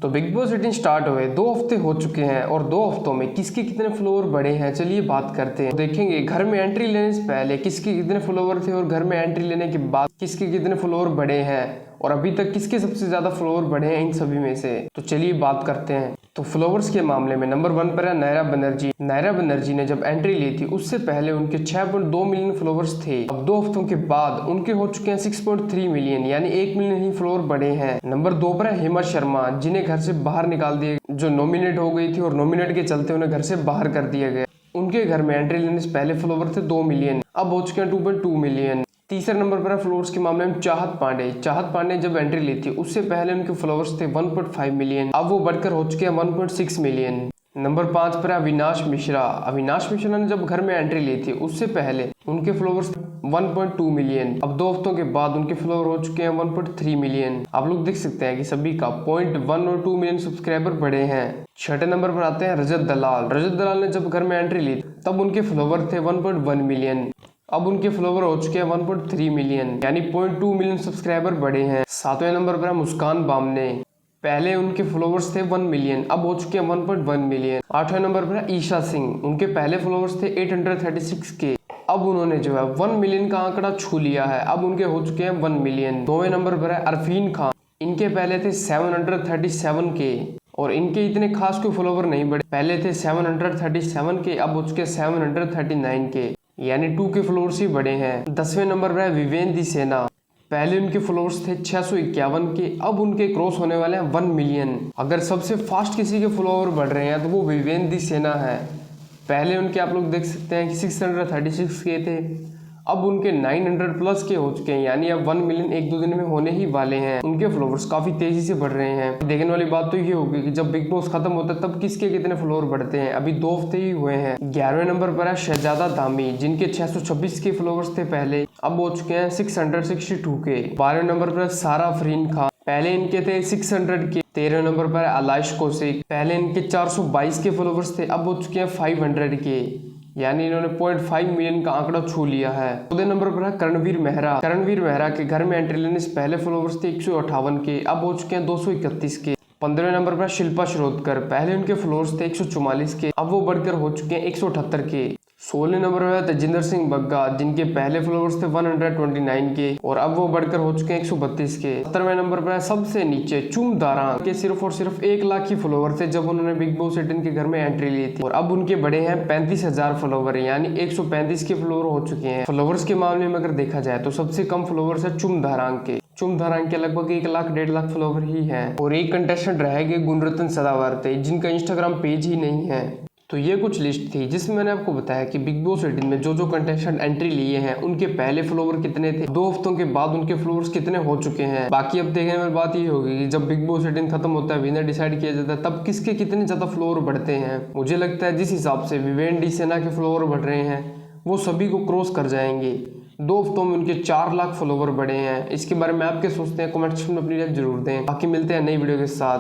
तो big boss 18 start हुए 2 हफ्ते हो चुके हैं और 2 हफ्तों में किसके कितने फॉलोअर बढ़े हैं, चलिए बात करते हैं। देखेंगे घर में एंट्री लेने से पहले किसके कितने फॉलोअर थे और घर में एंट्री लेने के बाद किसके कितने फॉलोअर बढ़े हैं और अभी तक किसके सबसे ज्यादा फॉलोअर बढ़े हैं इन सभी में से। तो चलिए बात करते हैं। तो फॉलोअर्स के मामले में नंबर 1 पर है नायरा बनर्जी। नायरा बनर्जी ने जब एंट्री ली थी उससे पहले उनके 6.2 मिलियन फॉलोअर्स थे। अब 2 हफ्तों के बाद उनके हो चुके हैं 6.3 मिलियन, यानी 1 मिलियन ही फॉलोअर बढ़े हैं। नंबर 2 पर है हेमा शर्मा, जिन्हें घर से बाहर निकाल दिए, जो नॉमिनेट हो गई थी और नॉमिनेट के चलते उन्हें घर से बाहर कर दिया गया। उनके घर में एंट्री लेने से पहले फॉलोअर थे 2 मिलियन, अब हो चुके हैं 2.2 मिलियन। तीसरे नंबर पर है फॉलोअर्स के मामले में चाहत पांडे। चाहत पांडे जब एंट्री ली थी उससे पहले उनके फॉलोअर्स थे 1.5 मिलियन, अब वो बढ़कर हो चुके हैं 1.6 मिलियन। नंबर 5 पर है अविनाश मिश्रा। अविनाश मिश्रा ने जब घर में एंट्री ली थी उससे पहले उनके फॉलोअर्स 1.2 मिलियन, अब 2 हफ्तों के बाद उनके फॉलोअर हो चुके हैं 1.3 मिलियन। आप लोग देख सकते हैं कि सभी का 0.1 और 2 मिलियन सब्सक्राइबर बढ़े हैं। छठे नंबर पर आते हैं रजत दलाल। रजत दलाल ने जब घर में एंट्री ली तब उनके फॉलोअर थे 1.1 मिलियन, अब उनके फॉलोअर हो चुके हैं 1.3 मिलियन, यानी 0.2 मिलियन सब्सक्राइबर बढ़े हैं। सातवें नंबर पर है मुस्कान बामने। पहले उनके फॉलोअर्स थे 1 मिलियन, अब हो चुके हैं 1.1 मिलियन। आठवें नंबर पर है ईशा सिंह। उनके पहले फॉलोअर्स थे 836 के, अब उन्होंने जो है 1 मिलियन का आंकड़ा छू लिया है, अब उनके हो चुके हैं 1 मिलियन। 9वें नंबर पर है अरफीन खान। इनके पहले थे 737 के और इनके इतने खास कोई फॉलोवर नहीं बढ़े, पहले थे 737 के, अब हो चुके 739 के, यानी 2 के फॉलोअर्स ही बढ़े हैं। 10वें नंबर पर है विवेन दी सेना। पहले उनके फॉलोअर्स थे 651 के, अब उनके क्रॉस होने वाले हैं 1 मिलियन। अगर सबसे फास्ट किसी के फॉलोअर बढ़ रहे हैं तो वो विवेन दी सेना है। पहले उनके आप लोग देख सकते हैं कि 636 के थे, अब उनके 900 प्लस के हो चुके हैं, यानी अब 1 मिलियन 1-2 दिन में होने ही वाले हैं। उनके फॉलोअर्स काफी तेजी से बढ़ रहे हैं। देखने वाली बात तो ये होगी कि जब बिग बॉस खत्म होता है तब किसके कितने फॉलोअर बढ़ते हैं। अभी 2 हफ्ते ही हुए हैं। 11वें नंबर पर है शहजादा दामी, जिनके 626 के फॉलोअर्स थे पहले, अब हो चुके हैं 662 के। 12वें नंबर पर है सारा अफरीन खान। पहले इनके थे 600 के। 13वें नंबर पर है अलाइश कौशिक। पहले इनके 422 के फॉलोअर्स थे, अब हो चुके हैं 500 के, यानी इन्होंने 0.5 मिलियन का आंकड़ा छू लिया है। 14 नंबर पर है करणवीर मेहरा। करणवीर मेहरा के घर में एंट्री लेने से पहले फॉलोअर्स थे 158 के, अब हो चुके हैं 231 के। 15वें नंबर पर शिल्पा शिरोडकर। पहले उनके फॉलोअर्स थे 144 के, अब वो बढ़कर हो चुके हैं 178 के। 16वें नंबर पर है तेजिंदर सिंह बग्गा, जिनके पहले फॉलोअर्स थे 129 के और अब वो बढ़कर हो चुके हैं 132 के। 17वें नंबर पर है सबसे नीचे चुम दारांग के सिर्फ और सिर्फ 1 लाख ही फॉलोअर थे जब उन्होंने बिग बॉस 18 के घर में एंट्री ली थी और अब उनके बड़े हैं 35,000 फॉलोवर, यानी 135 के फॉलोअर हो चुके हैं। फॉलोअर्स के मामले में अगर देखा जाए तो सबसे कम फॉलोअर्स है चुम दारांग के। चुम दारांग के लगभग 1 लाख 1.5 लाख फॉलोवर ही है और एक कंटेस्टेंट रह गए गुणरत्न सदावर्ते, जिनका इंस्टाग्राम पेज ही नहीं है। तो ये कुछ लिस्ट थी जिसमें मैंने आपको बताया कि बिग बॉस 18 में जो जो कंटेस्टेंट एंट्री लिए हैं उनके पहले फॉलोवर कितने थे, 2 हफ्तों के बाद उनके फॉलोअर्स कितने हो चुके हैं। बाकी अब देखने वाली बात ये होगी कि जब बिग बॉस 18 खत्म होता है, विनर डिसाइड किया जाता है, तब किसके कितने ज्यादा फॉलोअर बढ़ते हैं। मुझे लगता है जिस हिसाब से विवेन डी सेना के फॉलोअर बढ़ रहे हैं वो सभी को क्रॉस कर जाएंगे। 2 हफ्तों में उनके 4 लाख फॉलोवर बढ़े हैं। इसके बारे में आप क्या सोचते हैं, कमेंट सेक्शन में अपनी राय जरूर दें। बाकी मिलते हैं नई वीडियो के साथ।